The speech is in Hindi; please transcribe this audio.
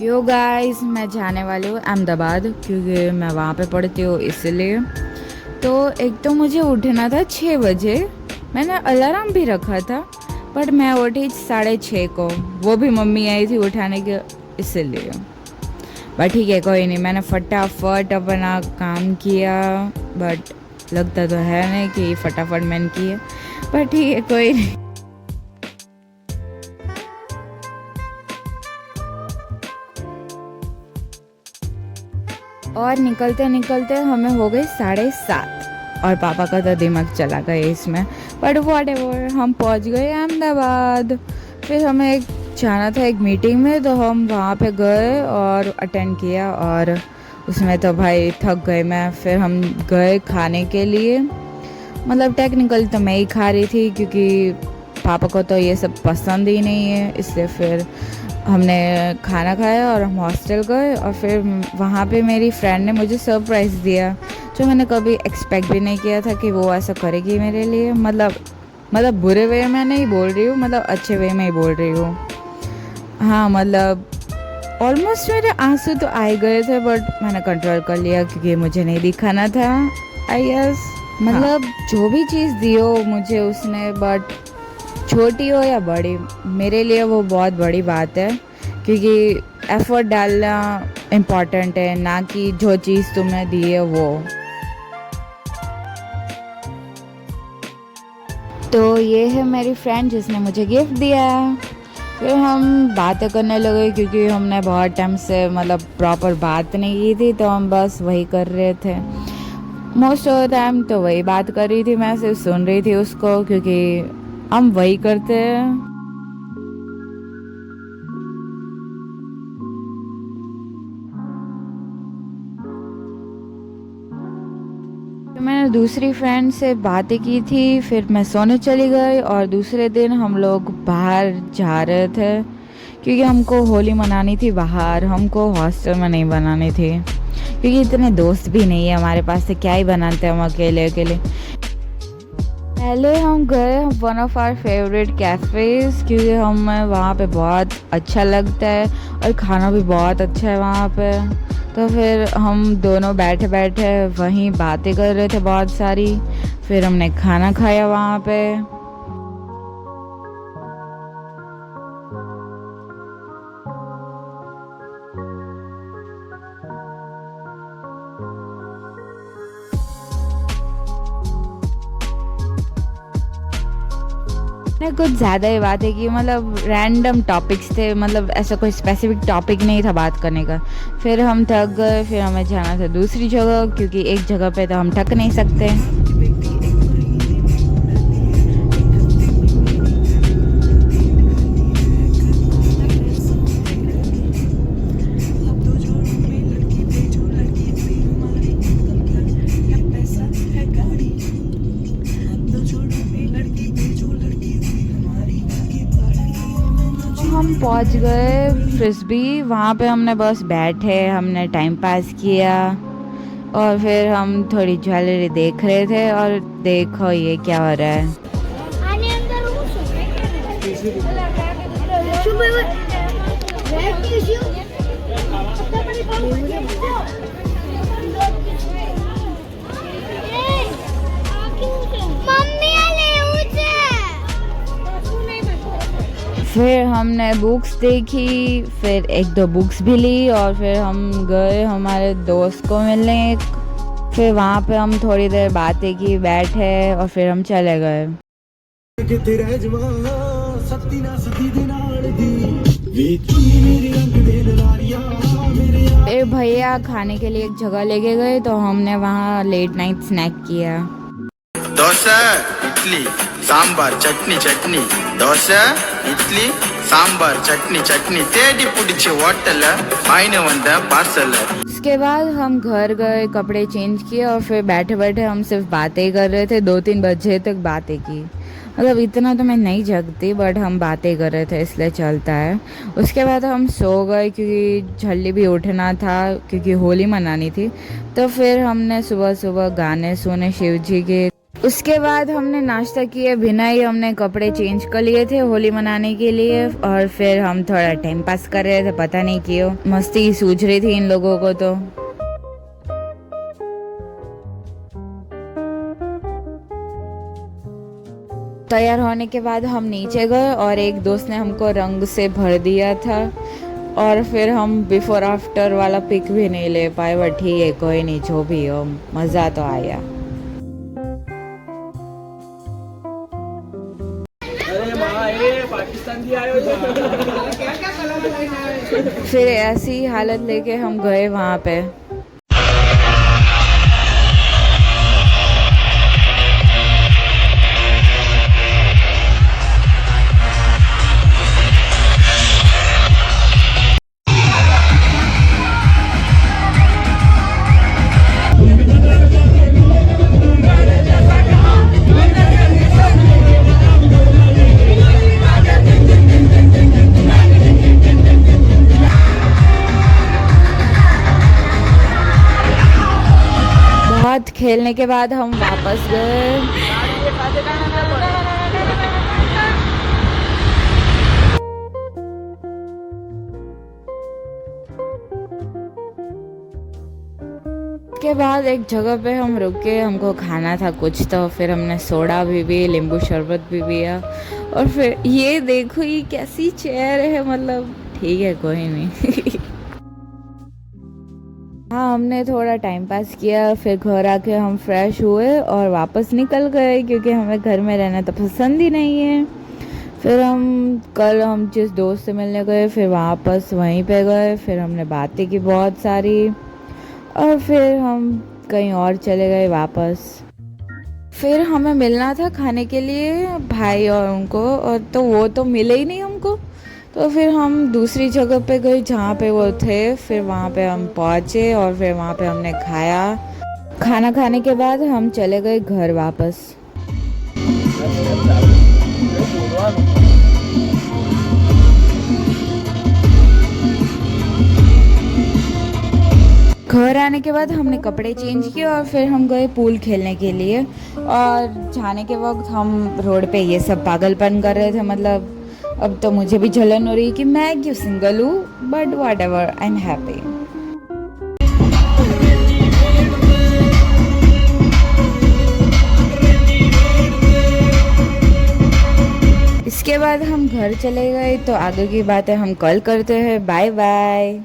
यो गाइस, मैं जाने वाली हूँ अहमदाबाद क्योंकि मैं वहाँ पे पढ़ती हूँ इसलिए। तो एक तो मुझे उठना था 6 बजे। मैंने अलार्म भी रखा था बट मैं उठी 6:30 को। वो भी मम्मी आई थी उठाने के इसलिए। बट ठीक है, कोई नहीं, मैंने फटाफट अपना काम किया। बट लगता तो है नहीं कि फटाफट मैंने किया, पर ठीक है, कोई नहीं। और निकलते निकलते हमें हो गई 7:30 और पापा का तो दिमाग चला गया इसमें। बट व्हाटएवर, हम पहुंच गए अहमदाबाद। फिर हमें एक जाना था एक मीटिंग में, तो हम वहाँ पे गए और अटेंड किया। और उसमें तो भाई थक गए मैं। फिर हम गए खाने के लिए। मतलब टेक्निकल तो मैं ही खा रही थी क्योंकि पापा को तो ये सब पसंद ही नहीं है, इसलिए फिर हमने खाना खाया और हम हॉस्टल गए। और फिर वहाँ पे मेरी फ्रेंड ने मुझे सरप्राइज़ दिया, जो मैंने कभी एक्सपेक्ट भी नहीं किया था कि वो ऐसा करेगी मेरे लिए। मतलब बुरे वे में नहीं बोल रही हूँ, मतलब अच्छे वे में ही बोल रही हूँ। हाँ, मतलब ऑलमोस्ट मेरे आंसू तो आए गए थे बट मैंने कंट्रोल कर लिया क्योंकि मुझे नहीं दिखाना था, आई गेस। मतलब जो भी चीज़ दी हो मुझे उसने, बट छोटी हो या बड़ी, मेरे लिए वो बहुत बड़ी बात है क्योंकि एफर्ट डालना इम्पॉर्टेंट है, ना कि जो चीज़ तुमने दी है वो। तो ये है मेरी फ्रेंड जिसने मुझे गिफ्ट दिया। फिर हम बातें करने लगे क्योंकि हमने बहुत टाइम से मतलब प्रॉपर बात नहीं की थी, तो हम बस वही कर रहे थे। मोस्ट ऑफ द टाइम तो वही बात कर रही थी, मैं सिर्फ सुन रही थी उसको क्योंकि हम वही करते हैं। तो मैंने दूसरी फ्रेंड से बातें की थी, फिर मैं सोने चली गई। और दूसरे दिन हम लोग बाहर जा रहे थे क्योंकि हमको होली मनानी थी बाहर, हमको हॉस्टल में नहीं बनानी थी क्योंकि इतने दोस्त भी नहीं है हमारे पास, से क्या ही बनाते हम अकेले अकेले। पहले हम गए one of our favourite cafes क्योंकि हमें वहाँ पे बहुत अच्छा लगता है और खाना भी बहुत अच्छा है वहाँ पे। तो फिर हम दोनों बैठे बैठे वहीं बातें कर रहे थे बहुत सारी। फिर हमने खाना खाया वहाँ पे। कुछ ज़्यादा ही बातें की, मतलब रैंडम टॉपिक्स थे, मतलब ऐसा कोई स्पेसिफिक टॉपिक नहीं था बात करने का। फिर हम थक गए, फिर हमें जाना था दूसरी जगह क्योंकि एक जगह पे तो हम थक नहीं सकते। हम पहुंच गए फ्रिस्बी। वहाँ पे हमने बस बैठे, हमने टाइम पास किया और फिर हम थोड़ी ज्वेलरी देख रहे थे। और देखो ये क्या हो रहा है। फिर हमने बुक्स देखी, फिर एक दो बुक्स भी ली और फिर हम गए हमारे दोस्त को मिलने। फिर वहाँ पे हम थोड़ी देर बातें की, बैठे और फिर हम चले गए। फिर भैया खाने के लिए एक जगह लेके गए तो हमने वहाँ लेट नाइट स्नैक किया। दोसा इडली सांबार चटनी चटनी, दोसा इडली सांबार चटनी चटनी தேடி பிடிச்ச ஹோட்டல்ல வாங்கின வந்த பார்சல்। उसके बाद हम घर गए, कपड़े चेंज किए और फिर बैठे बैठे हम सिर्फ बातें कर रहे थे। 2-3 बजे तक बातें की। मतलब इतना तो मैं नहीं जगती बट हम बातें कर रहे थे इसलिए चलता है। उसके बाद हम सो गए क्योंकि जल्दी भी उठना था क्योंकि होली मनानी थी। तो फिर हमने सुबह सुबह गाने सुने शिव जी के। उसके बाद हमने नाश्ता किया, बिना ही हमने कपड़े चेंज कर लिए थे होली मनाने के लिए, और फिर हम थोड़ा टाइम पास कर रहे थे, पता नहीं क्यों मस्ती सूझ रही थी इन लोगों को। तो तैयार होने के बाद हम नीचे गए और एक दोस्त ने हमको रंग से भर दिया था, और फिर हम बिफोर आफ्टर वाला पिक भी नहीं ले पाए, बट ठीक है कोई नहीं, जो भी हो मज़ा तो आया। फिर ऐसी हालत लेके हम गए वहाँ पे। बहुत खेलने के बाद हम वापस गए। के बाद एक जगह पे हम रुके, हमको खाना था कुछ, तो फिर हमने सोडा भी पी, नींबू शरबत भी पिया, और फिर ये देखो ये कैसी चेयर है, मतलब ठीक है कोई नहीं। हाँ, हमने थोड़ा टाइम पास किया, फिर घर आके हम फ्रेश हुए और वापस निकल गए, क्योंकि हमें घर में रहना तो पसंद ही नहीं है। फिर हम जिस दोस्त से मिलने गए, फिर वापस वहीं पे गए, फिर हमने बातें की बहुत सारी, और फिर हम कहीं और चले गए वापस। फिर हमें मिलना था खाने के लिए भाई और उनको, और तो वो तो मिले ही नहीं हमको, तो फिर हम दूसरी जगह पे गए जहाँ पे वो थे, फिर वहाँ पे हम पहुँचे और फिर वहाँ पे हमने खाया। खाना खाने के बाद हम चले गए घर वापस। घर आने के बाद हमने कपड़े चेंज किए और फिर हम गए पूल खेलने के लिए, और जाने के वक्त हम रोड पे ये सब पागलपन कर रहे थे, मतलब अब तो मुझे भी जलन हो रही कि मैं क्यों सिंगल हूँ, but whatever, I am happy. इसके बाद हम घर चले गए, तो आगे की बातें हम कल करते हैं। Bye bye.